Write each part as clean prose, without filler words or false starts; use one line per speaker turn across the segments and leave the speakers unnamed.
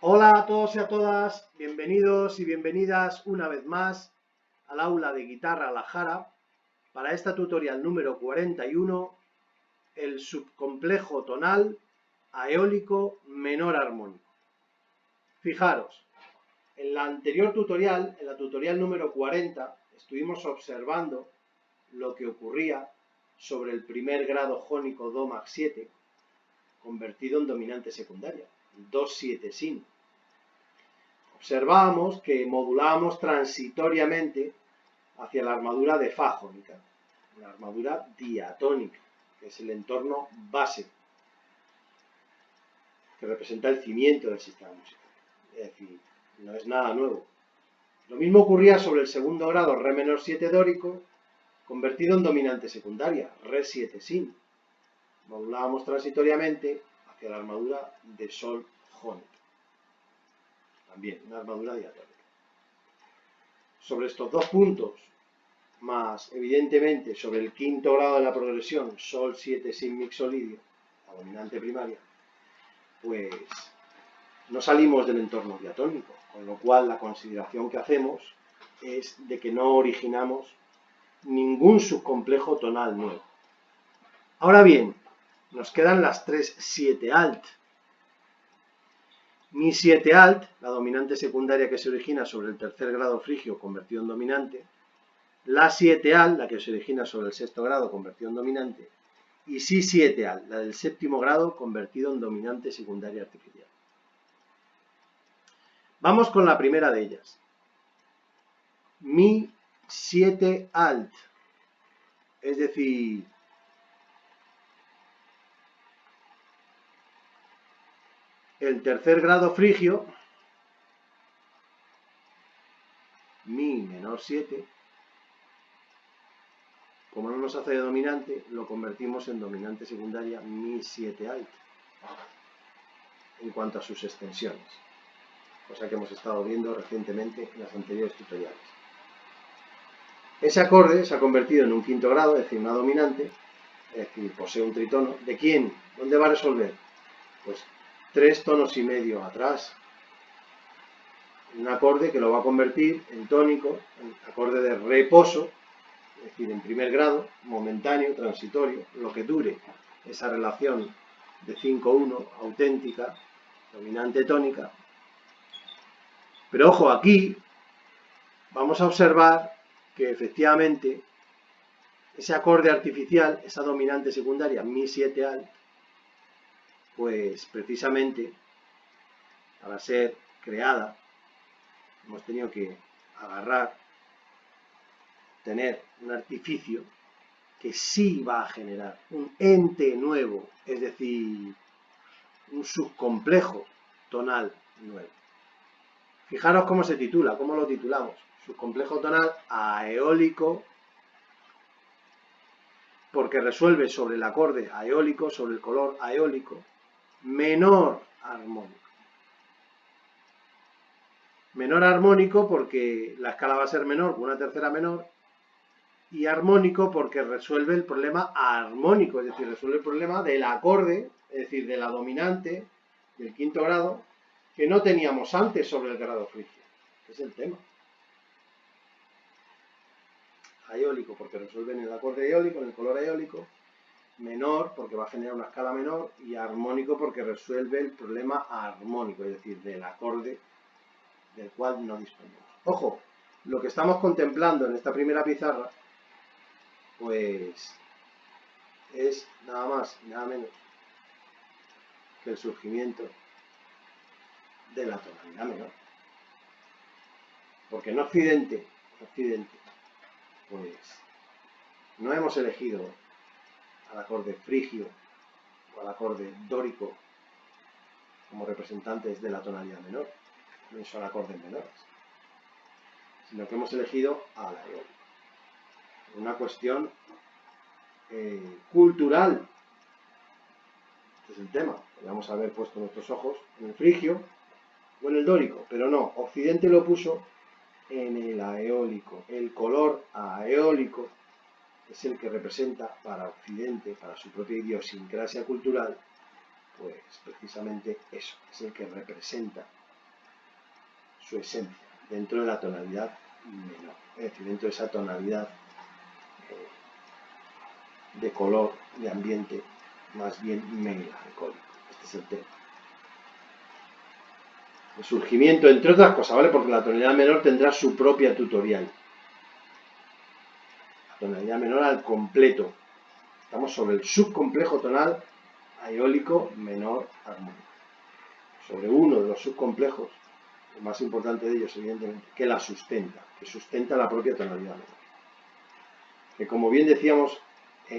Hola a todos y a todas, bienvenidos y bienvenidas una vez más al aula de guitarra La Jara para esta tutorial número 41, el subcomplejo tonal aeólico menor armónico. Fijaros, en la anterior tutorial, en la tutorial número 40, estuvimos observando lo que ocurría sobre el primer grado jónico Do Max 7 convertido en dominante secundaria, Do-7 sin. Observábamos que modulábamos transitoriamente hacia la armadura de Fa jónica, la armadura diatónica, que es el entorno base, que representa el cimiento del sistema musical. Es decir, no es nada nuevo. Lo mismo ocurría sobre el segundo grado Re menor 7 dórico, convertido en dominante secundaria, Re 7 sin. Modulábamos transitoriamente hacia la armadura de Sol jónica. También una armadura diatónica. Sobre estos dos puntos, más evidentemente sobre el quinto grado de la progresión, Sol 7 sin mixolidio, la dominante primaria, pues no salimos del entorno diatónico, con lo cual la consideración que hacemos es de que no originamos ningún subcomplejo tonal nuevo. Ahora bien, nos quedan las tres 7 alt. Mi 7 alt, la dominante secundaria que se origina sobre el tercer grado frigio convertido en dominante, La 7 alt, la que se origina sobre el sexto grado convertido en dominante, y Si 7 alt, la del séptimo grado convertido en dominante secundaria artificial. Vamos con la primera de ellas. Mi 7 alt, es decir, el tercer grado frigio, Mi menor 7, como no nos hace de dominante, lo convertimos en dominante secundaria Mi 7 alt, en cuanto a sus extensiones, cosa que hemos estado viendo recientemente en las anteriores tutoriales. Ese acorde se ha convertido en un quinto grado, es decir, una dominante, es decir, posee un tritono. ¿De quién? ¿Dónde va a resolver? Pues 3 tonos y medio atrás. Un acorde que lo va a convertir en tónico, en acorde de reposo, es decir, en primer grado, momentáneo, transitorio, lo que dure esa relación de 5-1 auténtica, dominante tónica. Pero ojo, aquí vamos a observar que efectivamente ese acorde artificial, esa dominante secundaria, Mi 7 alt, pues precisamente para ser creada hemos tenido que agarrar, tener un artificio que sí va a generar un ente nuevo, es decir, un subcomplejo tonal nuevo. Fijaros cómo se titula, cómo lo titulamos. Subcomplejo tonal aeólico, porque resuelve sobre el acorde aeólico, sobre el color aeólico, menor armónico. Menor armónico porque la escala va a ser menor con una tercera menor, y armónico porque resuelve el problema armónico, es decir, resuelve el problema del acorde, es decir, de la dominante del quinto grado, que no teníamos antes sobre el grado frigio, que es el tema. Aeólico porque resuelve en el acorde eólico, en el color eólico, menor porque va a generar una escala menor, y armónico porque resuelve el problema armónico, es decir, del acorde del cual no disponemos. Ojo, lo que estamos contemplando en esta primera pizarra, pues es nada más y nada menos que el surgimiento de la tonalidad menor. Porque en Occidente, pues no hemos elegido al acorde frigio o al acorde dórico como representantes de la tonalidad menor, no son acordes menores, sino que hemos elegido al aeólico. Una cuestión cultural, este es el tema. Podríamos haber puesto nuestros ojos en el frigio o en el dórico, pero no, Occidente lo puso en el aeólico. El color aeólico es el que representa para Occidente, para su propia idiosincrasia cultural, pues precisamente eso, es el que representa su esencia, dentro de la tonalidad menor, es decir, dentro de esa tonalidad de color, de ambiente, más bien melancólico. Este es el tema. El surgimiento, entre otras cosas, ¿vale? Porque la tonalidad menor tendrá su propia tutorial. La tonalidad menor al completo. Estamos sobre el subcomplejo tonal eólico menor armónico. Sobre uno de los subcomplejos, el más importante de ellos, evidentemente, que la sustenta, que sustenta la propia tonalidad menor. Que, como bien decíamos,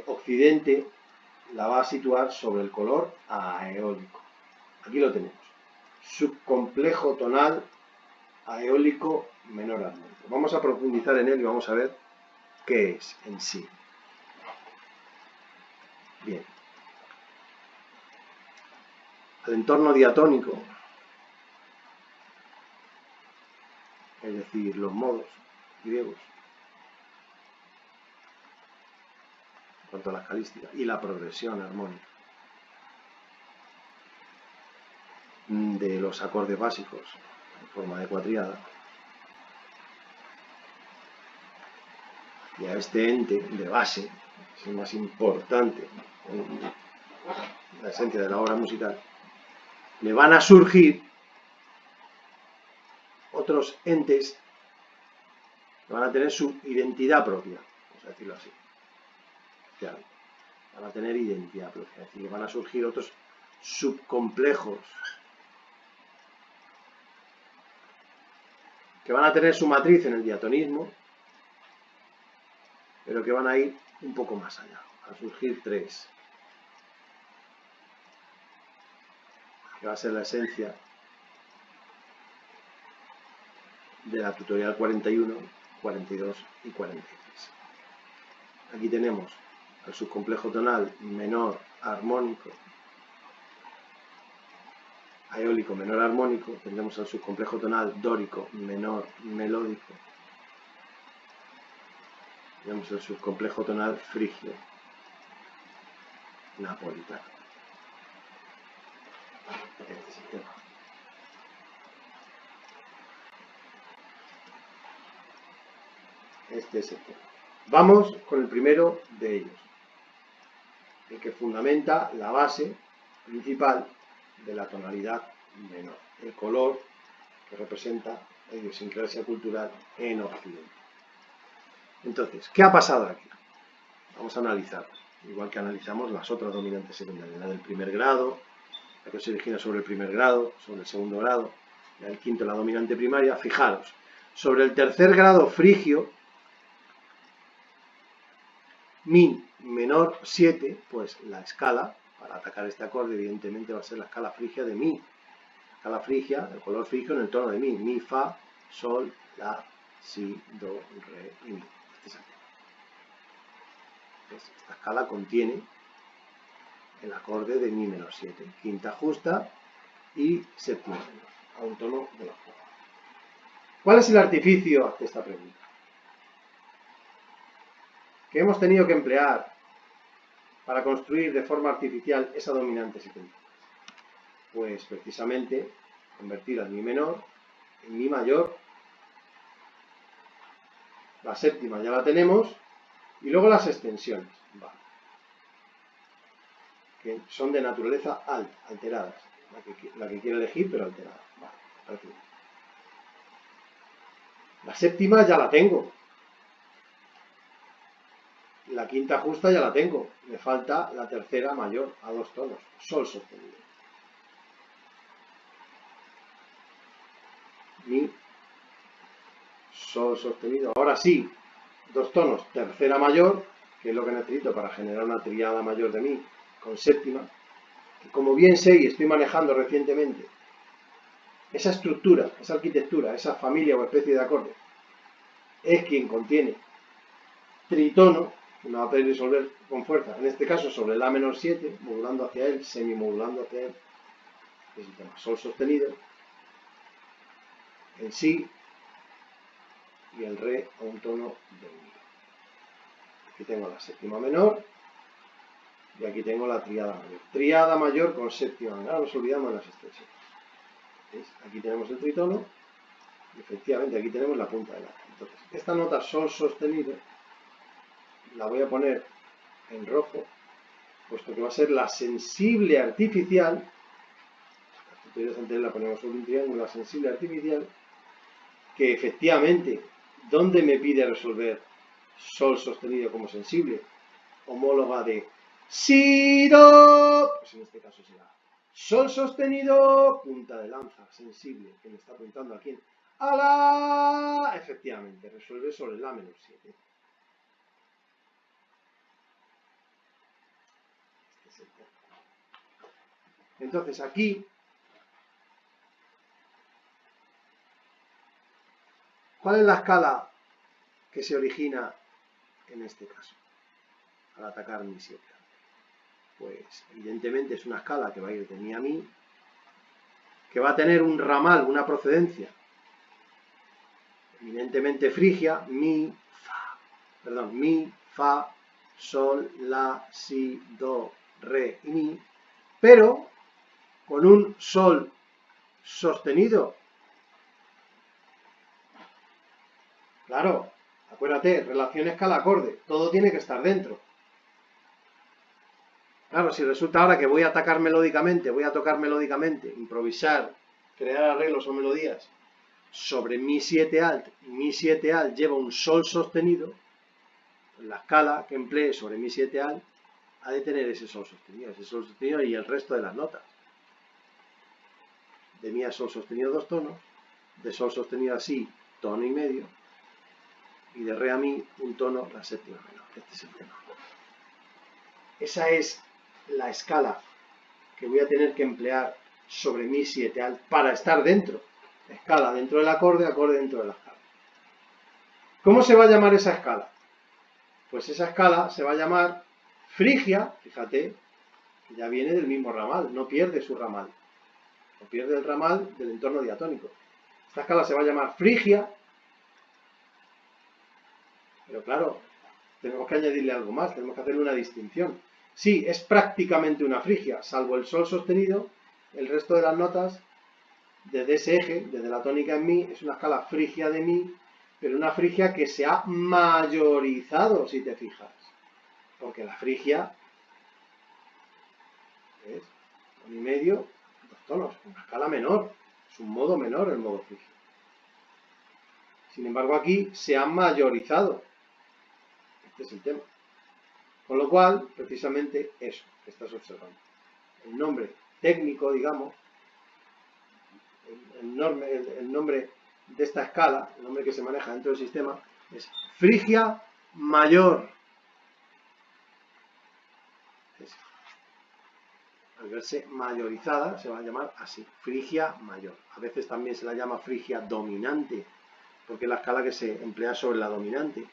Occidente la va a situar sobre el color aeólico. Aquí lo tenemos. Subcomplejo tonal aeólico menor armónico. Vamos a profundizar en él y vamos a ver qué es en sí. Bien. El entorno diatónico, es decir, los modos griegos, en cuanto a la escalística, y la progresión armónica de los acordes básicos en forma de cuatriada, y a este ente de base, es el más importante en la esencia de la obra musical, le van a surgir otros entes que van a tener su identidad propia, vamos a decirlo así. Claro, van a tener identidad propia, es decir, que van a surgir otros subcomplejos que van a tener su matriz en el diatonismo, pero que van a ir un poco más allá, a surgir tres, que va a ser la esencia de la tutorial 41, 42 y 43. Aquí tenemos el subcomplejo tonal menor armónico, eólico menor armónico, tendremos el subcomplejo tonal dórico menor melódico, tenemos el subcomplejo tonal frigio napolitano. Este es el tema. Este es el tema. Vamos con el primero de ellos, el que fundamenta la base principal de la tonalidad menor, el color que representa la idiosincrasia cultural en Occidente. Entonces, ¿qué ha pasado aquí? Vamos a analizar, igual que analizamos las otras dominantes secundarias, la del primer grado, la que se origina sobre el primer grado, sobre el segundo grado, la del quinto, la dominante primaria. Fijaros, sobre el tercer grado frigio, mi menor 7, pues la escala para atacar este acorde evidentemente va a ser la escala frigia de mi. La escala frigia, el color frigio en el tono de mi, fa, sol, la, si, do, re y mi. Este es el tema. Esta escala contiene el acorde de mi menor 7, quinta justa y séptima menor, a un tono de la octava. ¿Cuál es el artificio ante esta pregunta? Que hemos tenido que emplear para construir de forma artificial esa dominante secundaria. Pues precisamente convertir al mi menor en mi mayor, la séptima ya la tenemos, y luego las extensiones, vale, que son de naturaleza alta, alteradas, la que quiero elegir pero alterada, vale, parece bien. La séptima ya la tengo, la quinta justa ya la tengo, me falta la tercera mayor a 2 tonos, sol sostenido. Mi, sol sostenido, ahora sí, 2 tonos, tercera mayor, que es lo que necesito para generar una tríada mayor de mi, con séptima, que como bien sé y estoy manejando recientemente, esa estructura, esa arquitectura, esa familia o especie de acordes, es quien contiene tritono, que me va a poder resolver con fuerza, en este caso sobre la menor 7, modulando hacia él, semimodulando hacia él, que es el tema sol sostenido, en si, y el re a un tono de mi. Aquí tengo la séptima menor, y aquí tengo la tríada mayor. Tríada mayor con séptima menor, nos olvidamos de las extensiones. ¿Ves? Aquí tenemos el tritono, Efectivamente, aquí tenemos la punta de la. Entonces, esta nota sol sostenido la voy a poner en rojo, puesto que va a ser la sensible artificial. Antes la ponemos sobre un triángulo, la sensible artificial, que efectivamente, ¿dónde me pide resolver sol sostenido como sensible? Homóloga de si, do, pues en este caso será sol sostenido, punta de lanza, sensible, que me está apuntando aquí a la... Efectivamente, resuelve sobre la menor 7. Entonces aquí, ¿cuál es la escala que se origina en este caso al atacar mi 7? Pues evidentemente es una escala que va a ir de mi a mi, que va a tener un ramal, una procedencia eminentemente frigia, mi, fa, sol, la, si, do, re y mi, pero con un sol sostenido. Claro, acuérdate, relación escala-acorde, todo tiene que estar dentro. Claro, si resulta ahora que voy a atacar melódicamente, voy a tocar melódicamente, improvisar, crear arreglos o melodías sobre mi 7 alt, y mi 7 alt lleva un sol sostenido, la escala que emplee sobre mi 7 alt ha de tener ese sol sostenido y el resto de las notas. De mi a sol sostenido 2 tonos, de sol sostenido a si tono y medio, y de re a mi un tono la séptima menor. Este es el tema. Esa es la escala que voy a tener que emplear sobre mi 7 alt para estar dentro. Escala dentro del acorde, acorde dentro de la escala. ¿Cómo se va a llamar esa escala? Pues esa escala se va a llamar frigia, fíjate, que ya viene del mismo ramal, no pierde su ramal, no pierde el ramal del entorno diatónico. Esta escala se va a llamar frigia, pero claro, tenemos que añadirle algo más, tenemos que hacerle una distinción. Sí, es prácticamente una frigia, salvo el sol sostenido, el resto de las notas, desde ese eje, desde la tónica en mi, es una escala frigia de mi, pero una frigia que se ha mayorizado, si te fijas. Porque la frigia es tono y medio, 2 tonos, una escala menor, es un modo menor el modo frigio. Sin embargo, aquí se ha mayorizado. Este es el tema. Con lo cual, precisamente eso que estás observando. El nombre técnico, digamos, el nombre de esta escala, el nombre que se maneja dentro del sistema, es frigia mayor. Al verse mayorizada, se va a llamar así, frigia mayor. A veces también se la llama frigia dominante, porque es la escala que se emplea sobre la dominante.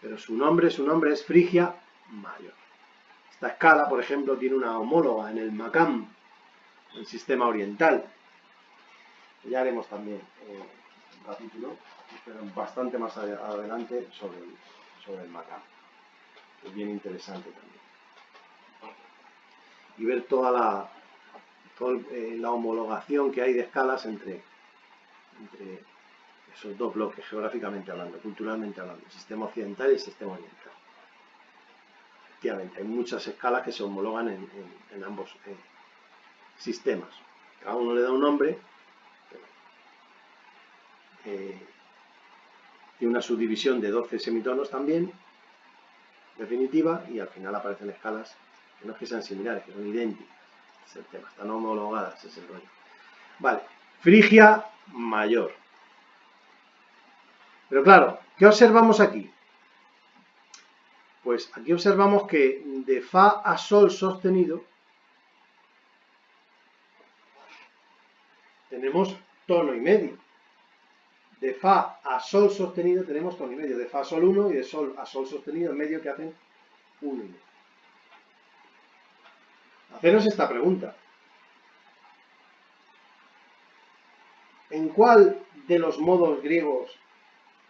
Pero su nombre es frigia mayor. Esta escala, por ejemplo, tiene una homóloga en el Makam, el sistema oriental. Ya haremos también un capítulo, pero bastante más adelante sobre el Makam. Es bien interesante también. Y ver toda la homologación que hay de escalas entre esos dos bloques, geográficamente hablando, culturalmente hablando, el sistema occidental y el sistema oriental. Efectivamente, hay muchas escalas que se homologan en ambos sistemas. Cada uno le da un nombre, tiene una subdivisión de 12 semitonos también, definitiva, y al final aparecen escalas que no es que sean similares, que son idénticas. Es el tema, están homologadas, es el rollo. Vale, frigia mayor. Pero claro, ¿qué observamos aquí? Pues aquí observamos que de fa a sol sostenido tenemos tono y medio. De fa a sol sostenido tenemos tono y medio. De fa a sol 1 y de sol a sol sostenido en medio que hacen 1 y medio. Haceros esta pregunta. ¿En cuál de los modos griegos,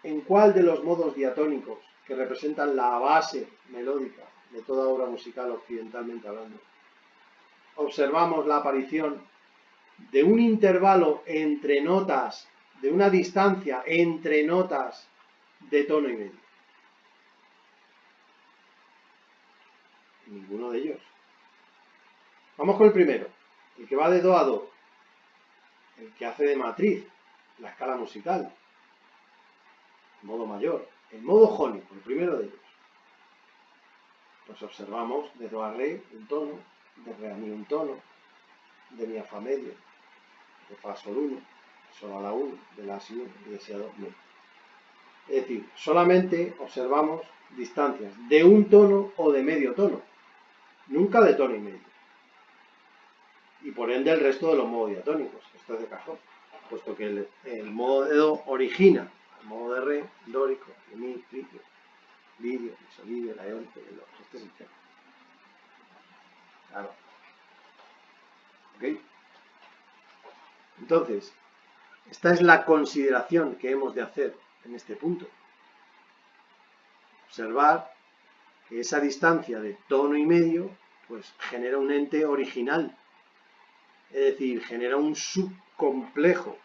en cuál de los modos diatónicos que representan la base melódica de toda obra musical occidentalmente hablando, observamos la aparición de un intervalo entre notas de una distancia entre notas de tono y medio. Ninguno de ellos. Vamos con el primero, el que va de do a do, el que hace de matriz, la escala musical, el modo mayor, el modo jónico, el primero de ellos. Pues observamos de do a re un tono, de re a mi un tono, de mi a fa medio, de fa sol 1, sol a la 1, de la si 1 y de si a 2 mi. Es decir, solamente observamos distancias de un tono o de medio tono, nunca de tono y medio. Y por ende el resto de los modos diatónicos, esto es de cajón, puesto que el modo de do origina el modo de re, dórico, de mi, frigio, lidio, misolidio, la eólico y el otro. Este es el tema. Claro. ¿Ok? Entonces, esta es la consideración que hemos de hacer en este punto. Observar que esa distancia de tono y medio pues genera un ente original, es decir, genera un subcomplejo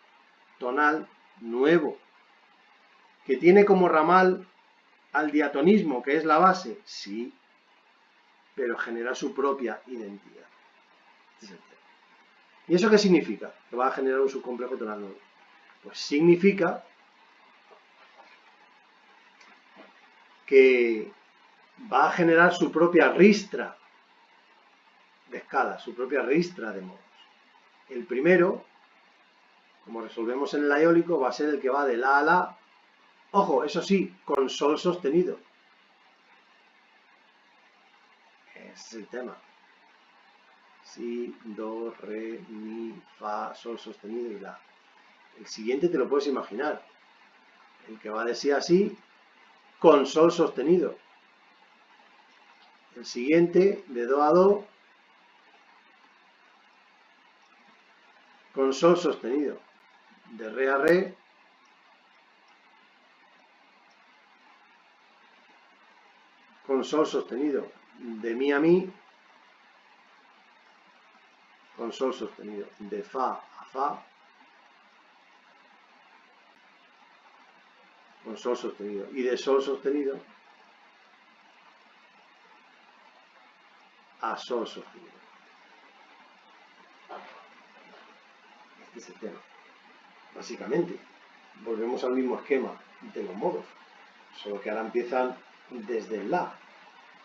tonal nuevo, que tiene como ramal al diatonismo, que es la base, sí, pero genera su propia identidad. ¿Y eso qué significa? Que va a generar un subcomplejo tonal nuevo. Pues significa que va a generar su propia ristra de escala, su propia ristra de modos. El primero, como resolvemos en el eólico, va a ser el que va de la a la, ojo, eso sí, con sol sostenido. Ese es el tema. Si, do, re, mi, fa, sol sostenido y la. El siguiente te lo puedes imaginar. El que va de si a si con sol sostenido. El siguiente de do a do con sol sostenido. De re a re con sol sostenido. De mi a mi con sol sostenido. De fa a fa con sol sostenido. Y de sol sostenido a sol sostenido. Este es el tema. Básicamente, volvemos al mismo esquema de los modos, solo que ahora empiezan desde el la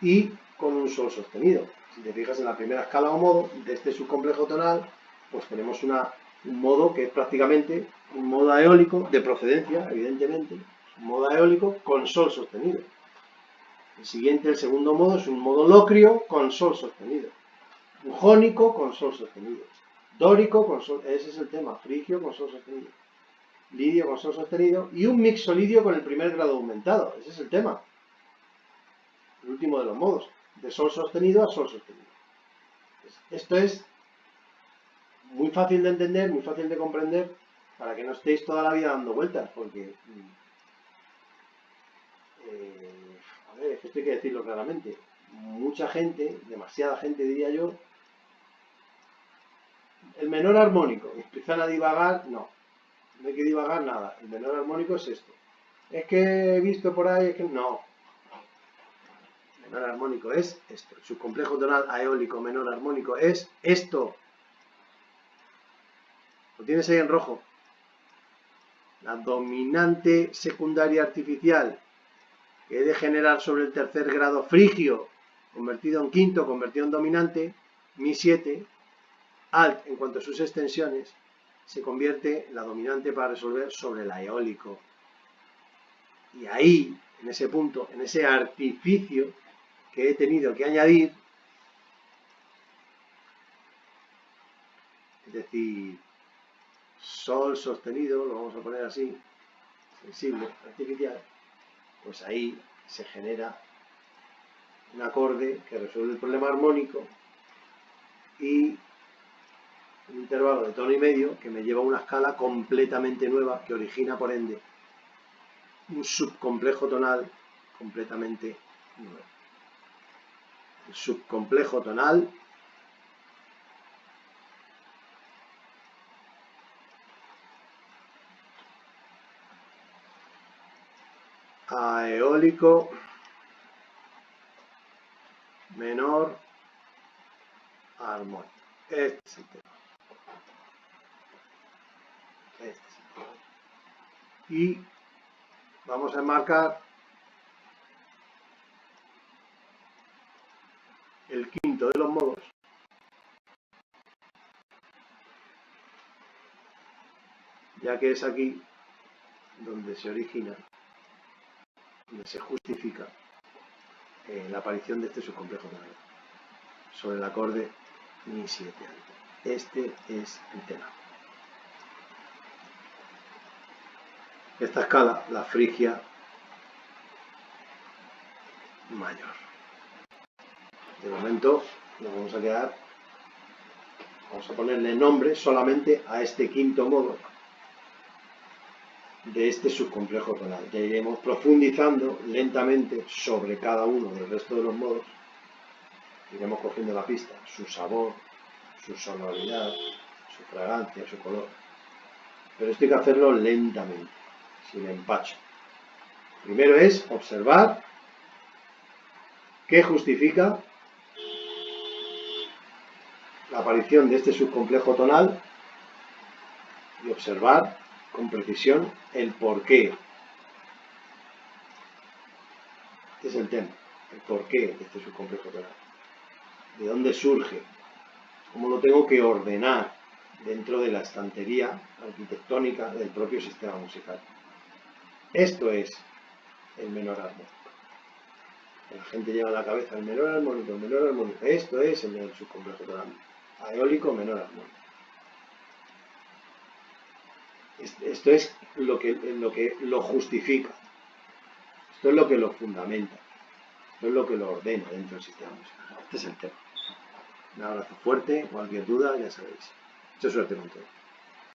y con un sol sostenido. Si te fijas en la primera escala o modo de este subcomplejo tonal, pues tenemos un modo que es prácticamente un modo eólico de procedencia, evidentemente, un modo eólico con sol sostenido. El siguiente, el segundo modo, es un modo locrio con sol sostenido. Un jónico con sol sostenido. Dórico con sol, ese es el tema, frigio con sol sostenido. Lidio con sol sostenido y un mixolidio con el primer grado aumentado. Ese es el tema. El último de los modos. De sol sostenido a sol sostenido. Esto es muy fácil de entender, muy fácil de comprender, para que no estéis toda la vida dando vueltas, porque a ver, esto hay que decirlo claramente. Mucha gente, demasiada gente diría yo, el menor armónico, empiezan a divagar, no hay que divagar nada, el menor armónico es esto. Es que he visto por ahí, es que no. El menor armónico es esto. El subcomplejo tonal eólico menor armónico es esto. Lo tienes ahí en rojo. La dominante secundaria artificial que he de generar sobre el tercer grado frigio, convertido en quinto, convertido en dominante, mi 7, alt en cuanto a sus extensiones, se convierte la dominante para resolver sobre el eólico. Y ahí, en ese punto, en ese artificio que he tenido que añadir, es decir, sol sostenido, lo vamos a poner así, sensible, artificial, pues ahí se genera un acorde que resuelve el problema armónico y un intervalo de tono y medio que me lleva a una escala completamente nueva que origina por ende un subcomplejo tonal completamente nuevo. El subcomplejo tonal a eólico menor armónico. Este es el tema. Este es el tema. Y vamos a enmarcar el quinto de los modos ya que es aquí donde se origina, donde se justifica la aparición de este subcomplejo tonal sobre el acorde Mi 7 alto. Este es el tema. Esta escala, la frigia mayor. De momento nos vamos a quedar, vamos a ponerle nombre solamente a este quinto modo de este subcomplejo tonal. Ya iremos profundizando lentamente sobre cada uno del resto de los modos. Iremos cogiendo la pista, su sabor, su sonoridad, su fragancia, su color. Pero esto hay que hacerlo lentamente, sin empacho. Primero es observar qué justifica la aparición de este subcomplejo tonal y observar con precisión el porqué. Este es el tema, el porqué de este subcomplejo tonal. ¿De dónde surge? ¿Cómo lo tengo que ordenar dentro de la estantería arquitectónica del propio sistema musical? Esto es el menor armónico. La gente lleva a la cabeza el menor armónico, el menor armónico. Esto es el subcomplejo tonal. Eólico menor armónico. Esto es lo que lo justifica. Esto es lo que lo fundamenta. Esto es lo que lo ordena dentro del sistema musical. Este es el tema. Un abrazo fuerte. Cualquier duda, ya sabéis. Mucha suerte con todo.